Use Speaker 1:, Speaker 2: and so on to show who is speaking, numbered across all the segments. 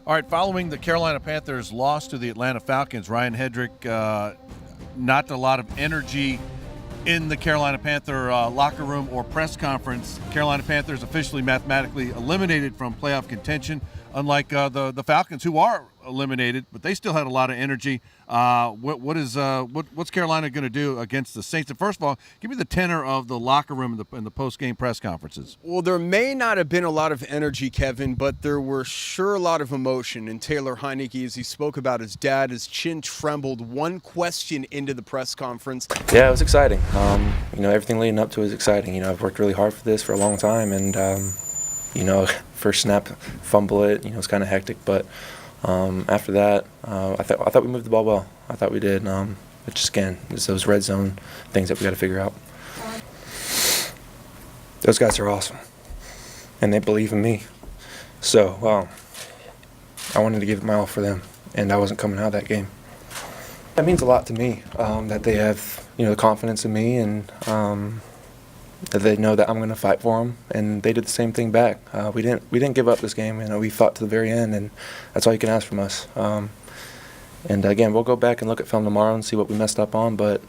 Speaker 1: All right, following the Carolina Panthers' loss to the Atlanta Falcons, Ryan Hedrick, not a lot of energy in the Carolina Panther locker room or press conference. Carolina Panthers officially mathematically eliminated from playoff contention, unlike the Falcons, who are eliminated, but they still had a lot of energy. What's Carolina going to do against the Saints? And first of all, give me the tenor of the locker room in the post-game press conferences.
Speaker 2: Well, there may not have been a lot of energy, Kevin, but there were sure a lot of emotion. And Taylor Heinicke, as he spoke about his dad, his chin trembled one question into the press conference.
Speaker 3: Yeah, it was exciting. Everything leading up to it was exciting. I've worked really hard for this for a long time, and first snap, fumble it. It's kind of hectic, but after that, I thought we moved the ball well. I thought we did. It's just, again, it's those red zone things that we got to figure out. Those guys are awesome, and they believe in me. So I wanted to give it my all for them, and I wasn't coming out of that game. That means a lot to me, that they have the confidence in me, and that they know that I'm going to fight for them, and they did the same thing back. We didn't give up this game. We fought to the very end, and that's all you can ask from us. And again, we'll go back and look at film tomorrow and see what we messed up on, but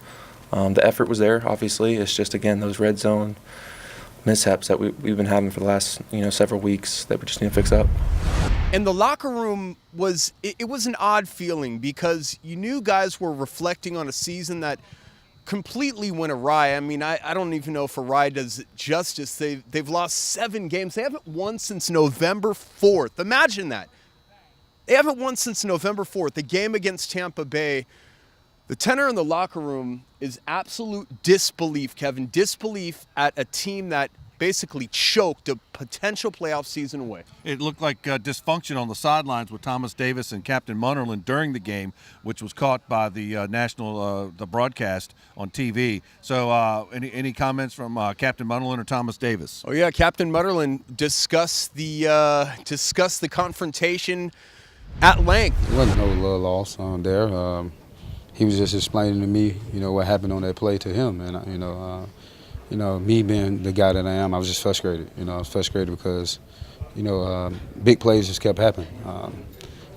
Speaker 3: the effort was there. Obviously, it's just, again, those red zone mishaps that we've been having for the last several weeks that we just need to fix up.
Speaker 2: And the locker room was an odd feeling, because you knew guys were reflecting on a season that completely went awry. I don't even know if awry does it justice. They've lost 7 games. They haven't won since November 4th. Imagine that. They haven't won since November 4th, the game against Tampa Bay. The tenor in the locker room is absolute disbelief, Kevin. Disbelief at a team that basically choked a potential playoff season away.
Speaker 1: It looked like dysfunction on the sidelines with Thomas Davis and Captain Munnerlyn during the game, which was caught by the the broadcast on TV. So any comments from Captain Munnerlyn or Thomas Davis?
Speaker 2: Oh yeah, Captain Munnerlyn discussed the confrontation at length.
Speaker 4: There wasn't no love loss on there. He was just explaining to me, what happened on that play to him, and me being the guy that I am, I was just frustrated. I was frustrated because, big plays just kept happening.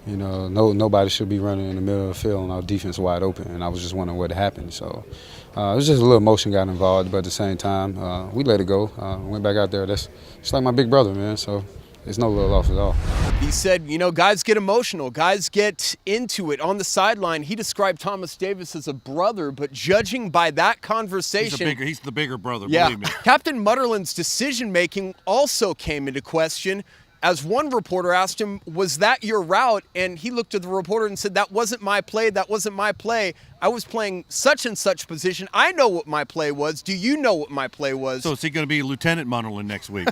Speaker 4: Nobody should be running in the middle of the field and our defense wide open, and I was just wondering what happened. So it was just a little emotion got involved, but at the same time, we let it go. Went back out there. That's just like my big brother, man. So there's no love lost at all.
Speaker 2: He said, guys get emotional. Guys get into it. On the sideline, he described Thomas Davis as a brother, but judging by that conversation...
Speaker 1: He's the bigger brother,
Speaker 2: yeah,
Speaker 1: believe me.
Speaker 2: Captain Munnerlyn's decision-making also came into question, as one reporter asked him, was that your route? And he looked at the reporter and said, that wasn't my play. That wasn't my play. I was playing such and such position. I know what my play was. Do you know what my play was?
Speaker 1: So is he going to be Lieutenant Munnerlyn next week?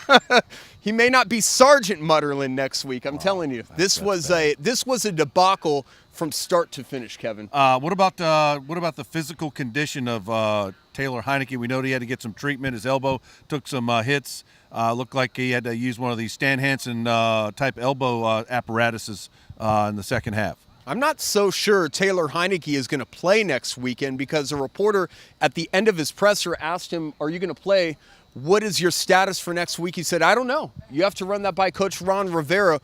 Speaker 2: He may not be Sergeant Munnerlyn next week. I'm telling you, this was a debacle from start to finish, Kevin.
Speaker 1: What about the physical condition of Taylor Heinicke? We know he had to get some treatment. His elbow took some hits. Looked like he had to use one of these Stan Hansen type elbow apparatuses in the second half.
Speaker 2: I'm not so sure Taylor Heinicke is going to play next weekend, because a reporter at the end of his presser asked him, are you going to play? What is your status for next week? He said, I don't know. You have to run that by Coach Ron Rivera,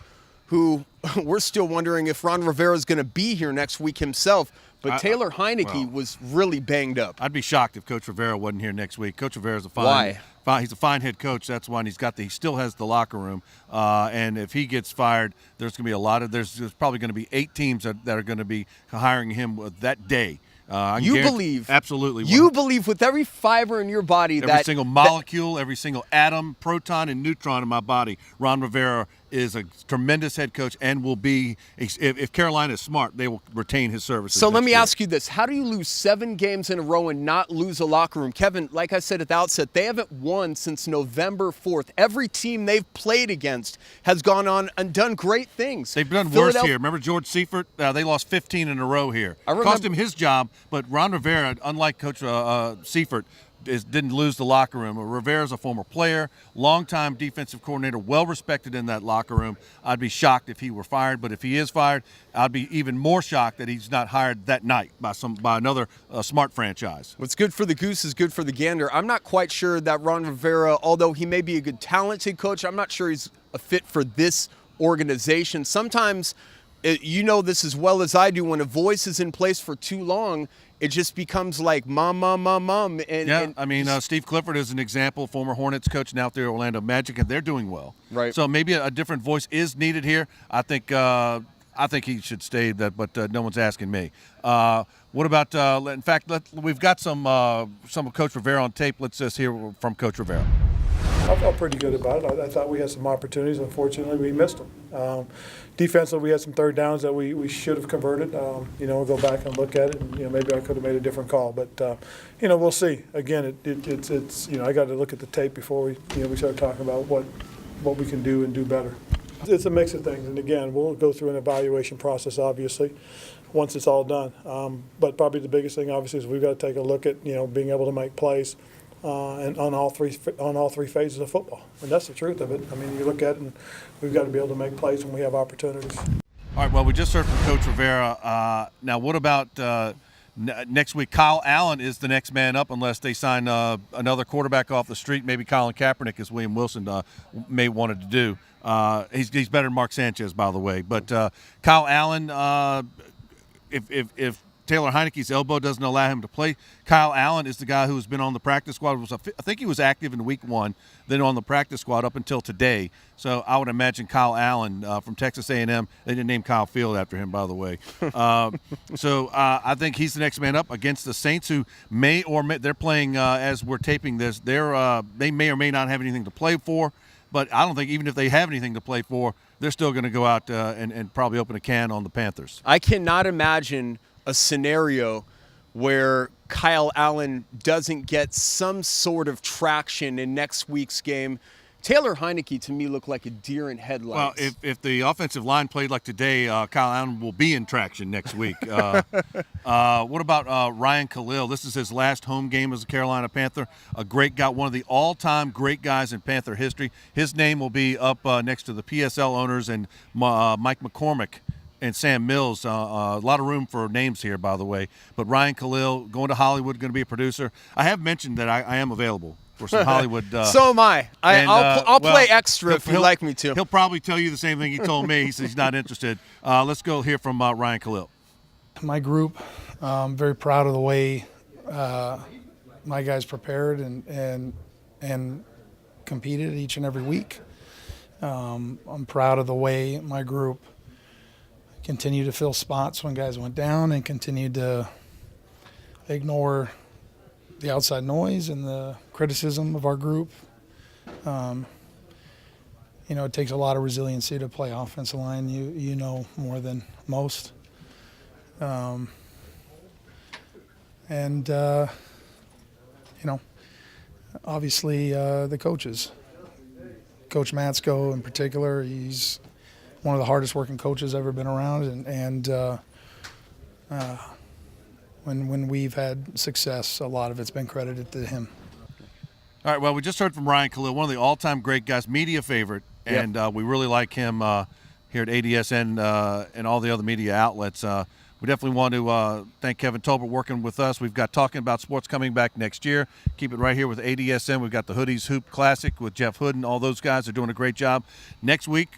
Speaker 2: who we're still wondering if Ron Rivera is going to be here next week himself. But Taylor Heinicke was really banged up.
Speaker 1: I'd be shocked if Coach Rivera wasn't here next week. Coach Rivera's he's a fine head coach. That's why he still has the locker room. And if he gets fired, there's going to be there's probably going to be 8 teams that are going to be hiring him that day.
Speaker 2: You believe?
Speaker 1: Absolutely.
Speaker 2: You believe with every fiber in your body
Speaker 1: every single molecule, every single atom, proton, and neutron in my body, Ron Rivera is a tremendous head coach and will be, if Carolina is smart, they will retain his services.
Speaker 2: So let me ask you this. How do you lose 7 games in a row and not lose a locker room? Kevin, like I said at the outset, they haven't won since November 4th. Every team they've played against has gone on and done great things.
Speaker 1: They've done worse here. Remember George Seifert? They lost 15 in a row here. Cost him his job, but Ron Rivera, unlike Coach Seifert, didn't lose the locker room. Rivera's a former player, longtime defensive coordinator, well-respected in that locker room. I'd be shocked if he were fired, but if he is fired, I'd be even more shocked that he's not hired that night by another smart franchise.
Speaker 2: What's good for the goose is good for the gander. I'm not quite sure that Ron Rivera, although he may be a good talented coach, I'm not sure he's a fit for this organization. Sometimes, you know this as well as I do, when a voice is in place for too long, it just becomes like mom, mom, mom, mom.
Speaker 1: Steve Clifford is an example, former Hornets coach, now at the Orlando Magic, and they're doing well.
Speaker 2: Right.
Speaker 1: So maybe a different voice is needed here. I think he should stay, but no one's asking me. What about? In fact, we've got some of Coach Rivera on tape. Let's just hear from Coach Rivera.
Speaker 5: I felt pretty good about it. I thought we had some opportunities. Unfortunately, we missed them. Defensively, we had some third downs that we should have converted. We'll go back and look at it, and maybe I could have made a different call. But we'll see. Again, it's I got to look at the tape before we start talking about what we can do and do better. It's a mix of things, and again, we'll go through an evaluation process, obviously, once it's all done. But probably the biggest thing, obviously, is we've got to take a look at being able to make plays. And on all three phases of football, and that's the truth of it. I mean, you look at it, and we've got to be able to make plays when we have opportunities.
Speaker 1: All right. Well, we just heard from Coach Rivera. Now, what about next week? Kyle Allen is the next man up, unless they sign another quarterback off the street. Maybe Colin Kaepernick, as William Wilson may wanted to do. He's better than Mark Sanchez, by the way. But Kyle Allen, if Taylor Heineke's elbow doesn't allow him to play, Kyle Allen is the guy who's been on the practice squad. I think he was active in week 1, then on the practice squad up until today. So I would imagine Kyle Allen from Texas A&M. They didn't name Kyle Field after him, by the way. So I think he's the next man up against the Saints, who they're playing as we're taping this. They may or may not have anything to play for, but I don't think even if they have anything to play for, they're still going to go out and probably open a can on the Panthers.
Speaker 2: I cannot imagine a scenario where Kyle Allen doesn't get some sort of traction in next week's game. Taylor Heineke, to me, looked like a deer in headlights.
Speaker 1: Well, if the offensive line played like today, Kyle Allen will be in traction next week. What about Ryan Khalil? This is his last home game as a Carolina Panther. A great guy, one of the all-time great guys in Panther history. His name will be up next to the PSL owners and Mike McCormick and Sam Mills. A lot of room for names here, by the way. But Ryan Khalil, going to Hollywood, going to be a producer. I have mentioned that I am available for some Hollywood.
Speaker 2: So am I. I'll play extra if you'd like me to.
Speaker 1: He'll probably tell you the same thing he told me. He says he's not interested. Let's go hear from Ryan Khalil.
Speaker 6: My group, I'm very proud of the way my guys prepared and competed each and every week. I'm proud of the way my group continued to fill spots when guys went down and continued to ignore the outside noise and the criticism of our group. It takes a lot of resiliency to play offensive line. You know more than most. Obviously the coaches. Coach Matsko in particular, he's one of the hardest working coaches ever been around, and when we've had success, a lot of it's been credited to him.
Speaker 1: All right, well, we just heard from Ryan Khalil, one of the all-time great guys, media favorite, and we really like him here at ADSN and all the other media outlets. We definitely want to thank Kevin Tolbert working with us. We've got Talking About Sports coming back next year. Keep it right here with ADSN. We've got the Hoodies Hoop Classic with Jeff Hood, and all those guys are doing a great job. Next week,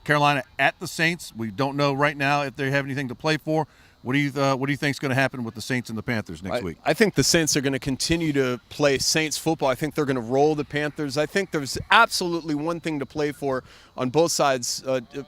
Speaker 1: Carolina at the Saints. We don't know right now if they have anything to play for. What do you think is going to happen with the Saints and the Panthers next week?
Speaker 2: I think the Saints are going to continue to play Saints football. I think they're going to roll the Panthers. I think there's absolutely one thing to play for on both sides,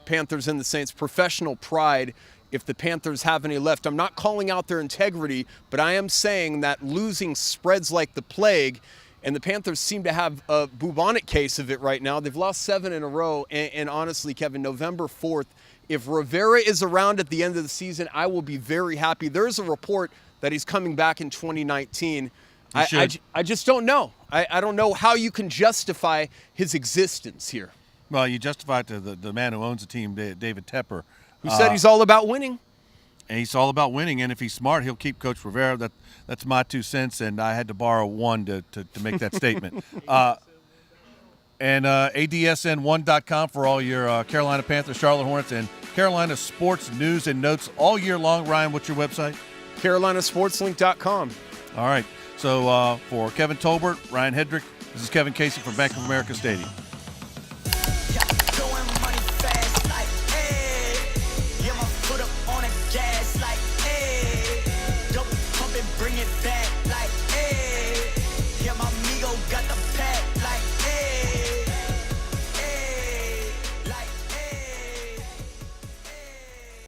Speaker 2: Panthers and the Saints: professional pride. If the Panthers have any left, I'm not calling out their integrity, but I am saying that losing spreads like the plague. And the Panthers seem to have a bubonic case of it right now. They've lost 7 in a row. And honestly, Kevin, November 4th, if Rivera is around at the end of the season, I will be very happy. There's a report that he's coming back in 2019. I just don't know. I don't know how you can justify his existence here.
Speaker 1: Well, you justify it to the man who owns the team, David Tepper.
Speaker 2: Who said he's all about winning.
Speaker 1: And he's all about winning, and if he's smart, he'll keep Coach Rivera. That's my 2 cents, and I had to borrow one to make that statement. And ADSN1.com for all your Carolina Panthers, Charlotte Hornets, and Carolina sports news and notes all year long. Ryan, what's your website?
Speaker 2: CarolinaSportsLink.com.
Speaker 1: All right. So for Kevin Tolbert, Ryan Hedrick, this is Kevin Casey from Bank of America Stadium.
Speaker 7: Going money fast. like